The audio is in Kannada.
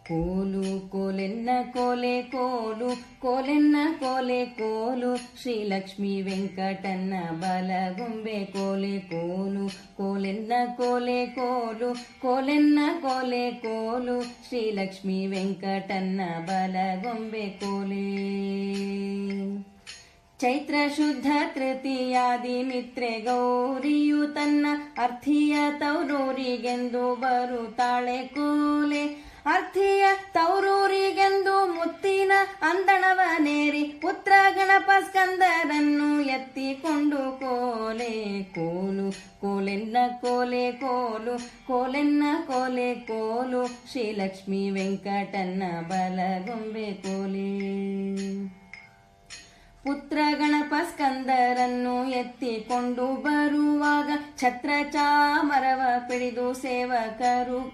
ಕೋಲು ಕೋಲೆನ್ನ ಕೋಲೆ ಕೋಲು ಕೋಲೆನ್ನ ಕೋಲೆ ಕೋಲು ಶ್ರೀಲಕ್ಷ್ಮೀ ವೆಂಕಟನ್ನ ಬಲಗೊಂಬೆ ಕೋಲೆ ಕೋಲು ಕೋಲೆನ್ನ ಕೋಲೆ ಕೋಲು ಕೋಲೆನ್ನ ಕೋಲೆ ಕೋಲು ಶ್ರೀಲಕ್ಷ್ಮೀ ವೆಂಕಟನ್ನ ಬಲಗೊಂಬೆ ಕೋಲೆ. ಚೈತ್ರ ಶುದ್ಧ ತೃತೀಯಾದಿ ಮಿತ್ರೆ ಗೌರಿಯು ತನ್ನ ಅರ್ಥಿಯ ತೌರೂರಿಗೆಂದು ಬರುತ್ತಾಳೆ ಕೋಲೆ. ಅರ್ಥಿಯ ತೌರೂರಿಗೆಂದು ಮುತ್ತಿನ ಅಂದಣವನೇರಿ ಪುತ್ರ ಗಣಪ ಸ್ಕಂದರನ್ನು ಎತ್ತಿಕೊಂಡು ಕೋಲೆ ಕೋಲು ಕೋಲೆನ್ನ ಕೋಲೆ ಕೋಲು ಕೋಲೆನ್ನ ಕೋಲೆ ಕೋಲು ಶ್ರೀಲಕ್ಷ್ಮೀ ವೆಂಕಟನ್ನ ಬಲಗೊಂಬೆ ಕೋಲೆ. ಪುತ್ರ ಗಣಪ ಸ್ಕಂದರನ್ನು ಎತ್ತಿಕೊಂಡು ಬರುವಾಗ ಛತ್ರ ಚಾಮರವ ಪಿಡಿದು ಸೇವಕರು